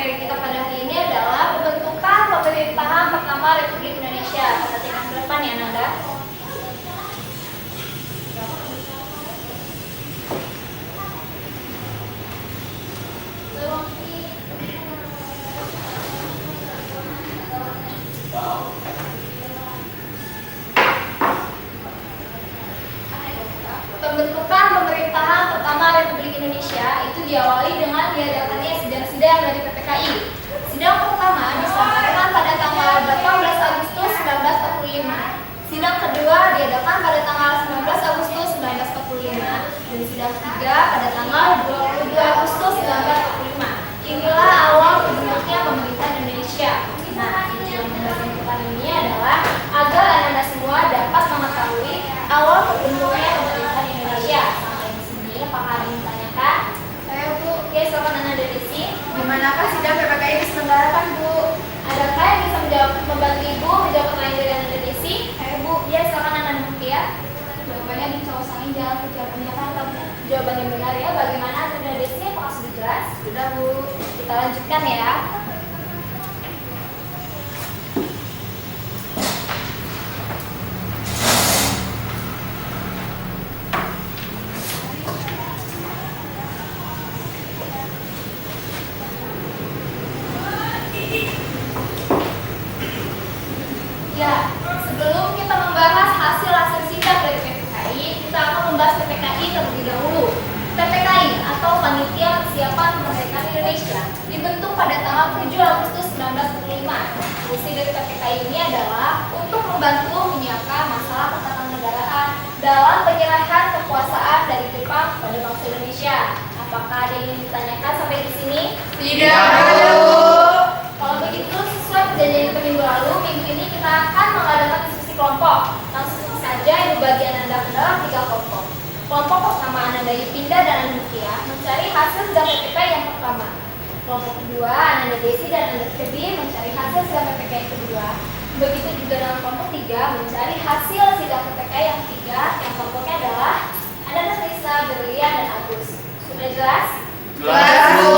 materi kita pada hari ini adalah pembentukan pemerintahan pertama Republik Indonesia. Perhatikan ke depan ya, Nanda. Pembentukan pemerintahan pertama Republik Indonesia itu diawali dengan diadakannya sidang-sidang dari PPKI. Sidang pertama diselenggarakan pada tanggal 18 Agustus 1945. Sidang kedua diadakan pada tanggal 19 Agustus 1945 dan sidang ketiga pada tanggal 22 Agustus 1945. Inilah awal terbentuknya pemerintah Indonesia. Nah, tujuan pembahasan kita ini adalah agar anda semua dapat mengetahui awal terbentuknya pemerintah Indonesia. Sampai di sini, apakah ada yang ditanyakan? Saya, Bu. Oke, silakan Anda dari sini. Dimanakah sidang PPKI diselenggarakan, Bu? Adakah yang bisa membantu Ibu menjawab pertanyaan dari Anda dari sini? Saya, Bu. Ya, silakan Anda nanti ya. Jawabannya dicausangin jangan kejar-kejaran, kamu. Jawaban yang benar ya. Bagaimana Anda dari sini? Apakah sudah jelas? Sudah, Bu. Kita lanjutkan ya. Ya, sebelum kita membahas hasil-hasil sidang dari PPKI, kita akan membahas PPKI terlebih dahulu. PPKI atau Panitia Persiapan Kemerdekaan Indonesia dibentuk pada tanggal 7 Agustus 1945. Fungsi dari PPKI ini adalah untuk membantu menyiapkan masalah ketatanegaraan dalam penyerahan kekuasaan dari Jepang pada bangsa Indonesia. Apakah ada yang ingin ditanyakan sampai di sini? Tidak ada, Bu. Kalau begitu, sesuai perjanjian kita minggu lalu, minggu ini kita akan mengadakan diskusi kelompok. Langsung saja Ibu bagi Anda ke dalam 3 kelompok. Kelompok pertama Ananda Yupinda dan Ananda Mutia mencari hasil sidang PPK yang pertama. Kelompok kedua Ananda Desi dan Ananda Febi mencari hasil sidang PPK yang kedua. Begitu juga dalam kelompok 3 mencari hasil sidang PPK yang ketiga, yang kelompoknya adalah Ananda Krishna, Berlian, dan Agus. Sudah jelas? Jelas, Bu.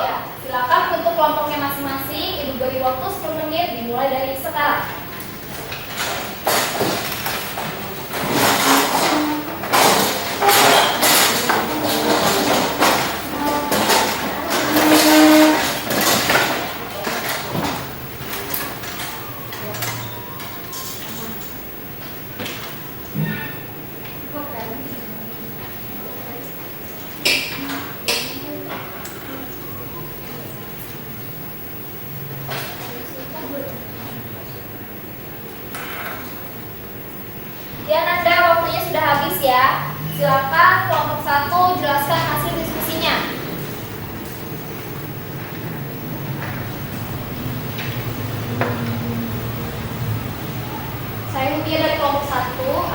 Ya, silakan untuk kelompoknya masing-masing. Ibu beri waktu 10 menit dimulai dari sekarang. Ya Nanda, waktunya sudah habis ya. Silakan kelompok 1 jelaskan hasil diskusinya. Saya Mutia dari kelompok 1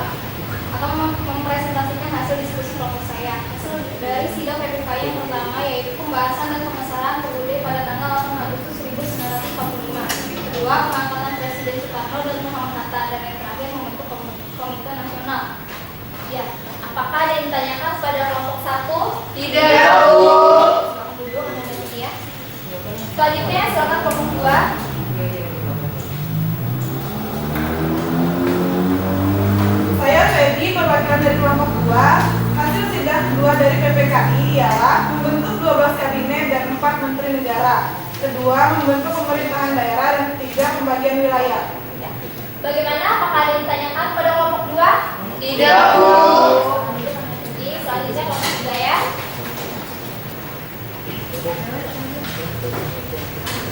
akan mempresentasikan hasil diskusi kelompok saya. Hasil dari sidang PPKI yang pertama yaitu pembahasan dan permasalahan PUD pada tanggal 8 Agustus 1945. Kedua, pengangkatan Presiden Soekarno dan Muhammad Hatta, dan yang terakhir membentuk Komite Nasional. Ya, apakah ada yang ditanyakan kepada kelompok 1? Tidak, Bu. Silakan duduk, Anda nanti ya. Selanjutnya silakan kelompok 2. Saya Feby, perwakilan dari kelompok 2. Hasil sidang kedua dari PPKI ialah membentuk 12 kabinet dan 4 menteri negara. Kedua, membentuk pemerintahan daerah, dan ketiga, pembagian wilayah. Ya. Bagaimana? Apakah ada yang ditanyakan kepada kelompok 2? Tidak, Bu. Jadi selanjutnya kelompok 3 ya.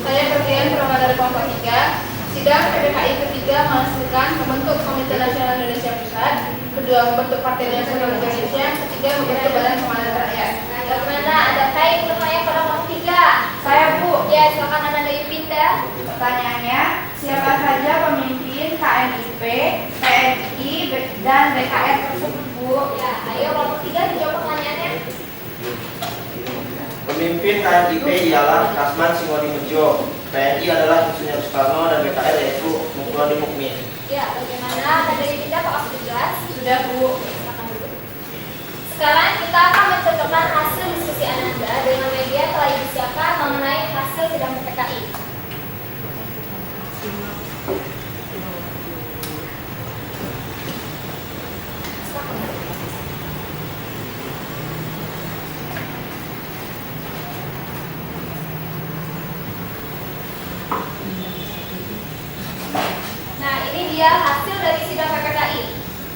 Saya Berlian, perwakilan dari kelompok 3. Sidang PPKI ketiga menghasilkan membentuk Komite Nasional Indonesia Pusat. Kedua, membentuk Partai Nasional Indonesia. Ketiga, membentuk Badan Pemenangan Rakyat. Bagaimana? Adakah yang bertanya pada kelompok 3? Saya, Bu. Ya, silakan Anda Yupinda. Pertanyaannya, siapa saja pemimpin KMIP, PNI, dan BKR tersebut, Bu? Ya, ayo kelompok 3 dijawab pertanyaannya. Pemimpin KMIP ialah Kasman Singodimedjo, PNI adalah Insinyur Soekarno, dan BKR yaitu Mukroni Mukmin. Ya, bagaimana? Anda Yupinda, apakah sudah jelas? Sudah, Bu. Silakan duduk. Sekarang kita akan mencocokkan hasil diskusi Ananda dengan media telah disiapkan mengenai hasil sidang PPKI. Nah, ini dia hasil dari sidang PPKI.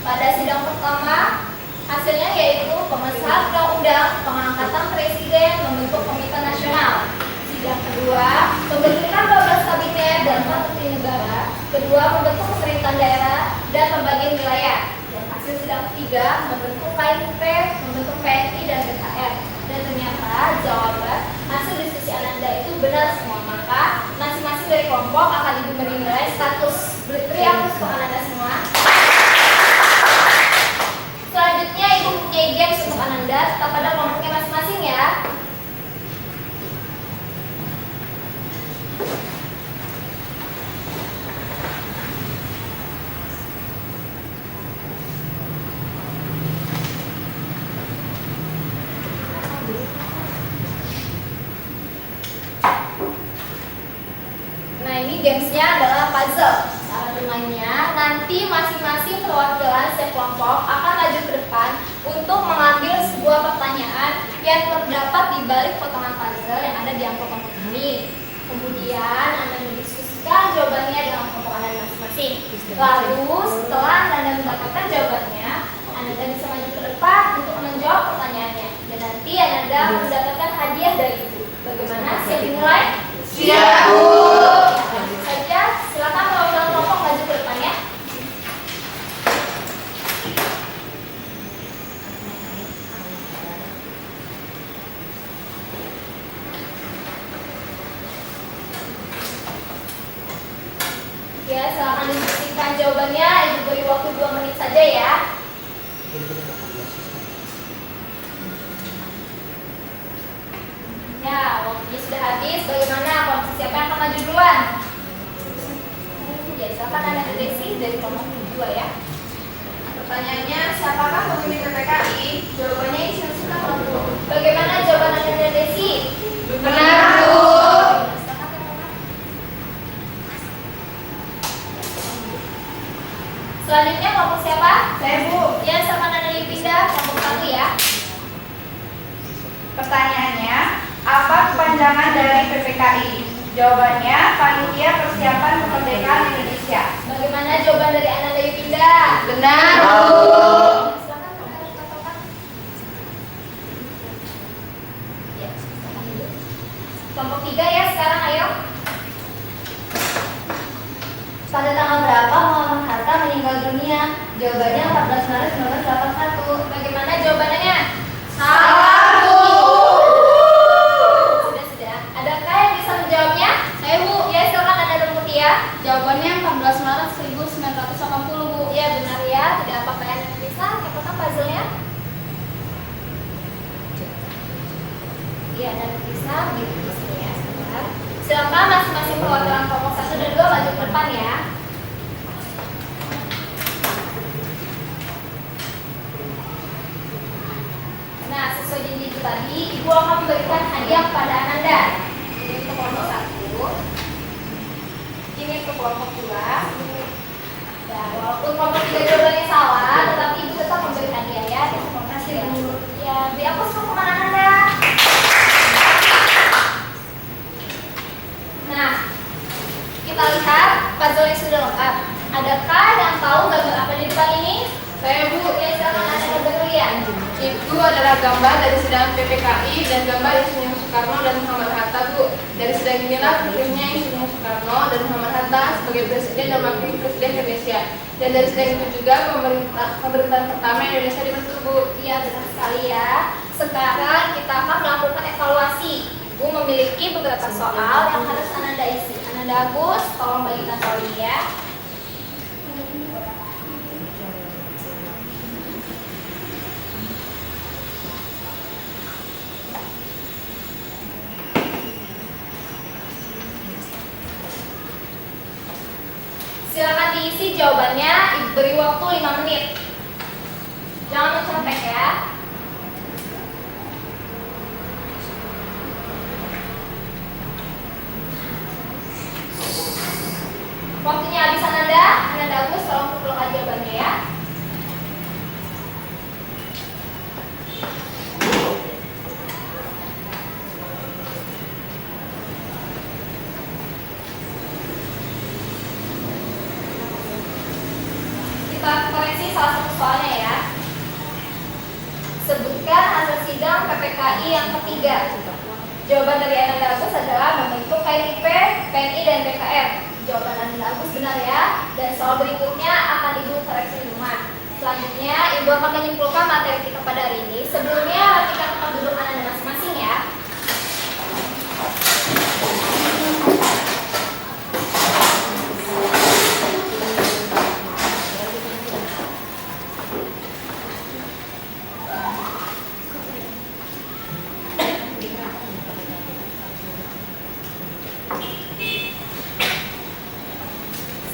Pada sidang pertama, hasilnya yaitu pengesahan undang-undang pengangkatan presiden membentuk komite nasional. Sidang kedua, pembentukan 12 kabinet dan 4 menteri negara. Kedua, membentuk pemerintahan daerah dan pembagian wilayah. Dan hasil sidang ketiga, membentuk KIP, membentuk PNI dan BKR. Dan ternyata jawaban hasil diskusi Ananda itu benar semua. Maka masing-masing dari kelompok akan diberi nilai status. Beri aplaus untuk Ananda semua. Selanjutnya Ibu punya games untuk Ananda, tetap pada kelompoknya masing-masing ya. Nah, ini gamesnya adalah puzzle. Cara bermainnya, nanti masing-masing perwakilan setiap kelompok akan maju ke depan untuk mengambil sebuah pertanyaan yang terdapat di balik potongan puzzle yang ada di amplop kelompok ini. Kemudian Anda mendiskusikan jawabannya dengan kelompok Anda masing-masing. Lalu setelah Anda mendapatkan jawabannya, Anda bisa maju ke depan untuk menjawab pertanyaannya. Dan nanti Anda mendapatkan hadiah dari itu. Bagaimana? Siap dimulai? Siap, Bu. Langsung saja, silakan perwakilan kelompok maju ke depannya. Ya, silakan diskusikan jawabannya. Ibu beri waktu 2 menit saja ya. Ya, waktunya sudah habis. Bagaimana? Komisi siapa yang akan maju duluan? Ya, silakan Anda Desi dari kelompok 2 ya. Pertanyaannya, siapakah pemimpin PPKI? Jawabannya isi-isikan kelompok. Bagaimana jawaban Anda Desi? Benar, Bu. Selanjutnya kelompok siapa? Saya, Bu. Ya, silakan Anda pindah kelompok 1 ya. Pertanyaannya, apa kepanjangan dari PPKI? Jawabannya, Panitia Persiapan Kemerdekaan Indonesia. Bagaimana jawaban dari Anda pindah? Benar, Bu. Silakan Anda katakan. Ya, silakan dulu. Kelompok 3 ya sekarang, ayo. Pada tanggal berapa Muhammad Hatta meninggal dunia? Jawabannya 14 Maret 1981. Bagaimana jawabannya? Salah, Bu. Sudah. Adakah yang bisa menjawabnya? Ayo Bu, ya silakan Anda dulu ya. Jawabannya 14 Maret 1980, Bu. Ya benar ya, tidak apa-apa yang bisa. Apakah puzzle-nya? Iya, dan bisa begitu di sini ya, sebentar. Silakan masing-masing perwakilan kelompok 1 dan 2 maju ke depan ya. Nah, sesuai janji itu tadi, Ibu akan memberikan hadiah kepada Ananda. Ini untuk kelompok 1, ini untuk kelompok 2. Ya, walaupun kelompok 3 jawabannya salah, tetapi Ibu tetap memberi hadiah ya. Terima kasih Bu. Ya, beri aplaus untuk teman Ananda. Nah, kita lihat puzzle yang sudah lengkap. Adakah yang tahu gambar apa di depan ini? Saya, Bu. Ya, silakan Anda gambar ya. Itu adalah gambar dari sidang PPKI dan gambar Insinyur Soekarno dan Muhammad Hatta, Bu. Dari sidang inilah terpilihnya Insinyur Soekarno dan Muhammad Hatta sebagai Presiden dan Wakil Presiden Indonesia. Dan dari sidang itu juga pemerintahan pertama Indonesia dibentuk, Bu. Iya, benar sekali ya. Sekarang kita akan melakukan evaluasi. Ibu memiliki beberapa soal yang harus Ananda isi. Ananda Agus, tolong bagikan soal ini ya. Silakan diisi jawabannya, Ibu beri waktu 5 menit. Jangan mencontek ya. PPKI yang ketiga. Jawaban dari Ananda Agus adalah membentuk KIP, PNI, dan BKR. Jawaban Ananda Agus benar ya. Dan soal berikutnya akan Ibu koreksi di rumah. Selanjutnya, Ibu akan menyimpulkan materi kita pada hari ini. Sebelumnya, rapikan tempat duduk Anda masing-masing ya.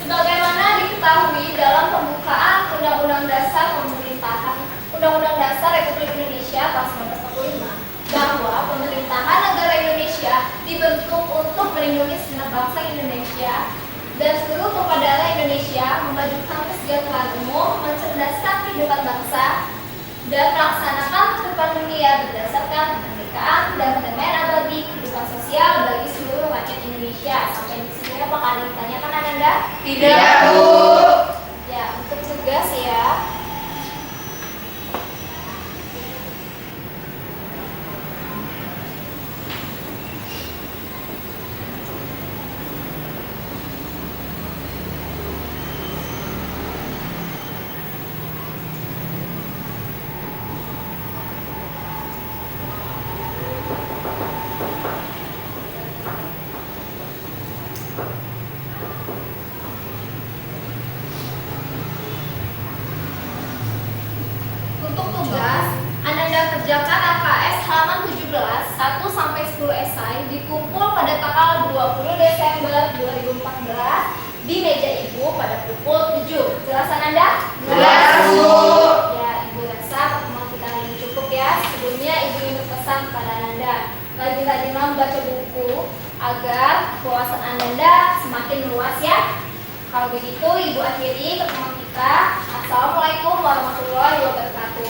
Sebagaimana diketahui dalam pembukaan Undang-Undang Dasar Pemerintahan Undang-Undang Dasar Republik Indonesia tahun 1945 bahwa pemerintahan negara Indonesia dibentuk untuk melindungi segenap bangsa Indonesia dan seluruh tumpah darah Indonesia, memajukan kesejahteraan umum, mencerdaskan kehidupan bangsa, dan melaksanakan kehidupan dunia berdasarkan kemerdekaan dan perdamaian abadi kehidupan sosial bagi seluruh rakyat Indonesia. Sampai di sini apakah ada yang ditanyakan Ananda? Tidak, Bu. Ya, untuk tugas ya. Untuk tugas, Ananda kerjakan LKS halaman 17, 1-10 esai dikumpul pada tanggal 20 Desember 2014 di meja Ibu pada pukul 7. Jelas Ananda? Jelas, Bu. Ya, Ibu rasa pertemuan kita hari ini cukup ya. Sebelumnya Ibu ingin berpesan kepada Ananda, rajin-rajinlah membaca buku agar wawasan Ananda semakin luas ya. Kalau begitu, Ibu akhiri pertemuan kita. Assalamualaikum warahmatullahi wabarakatuh.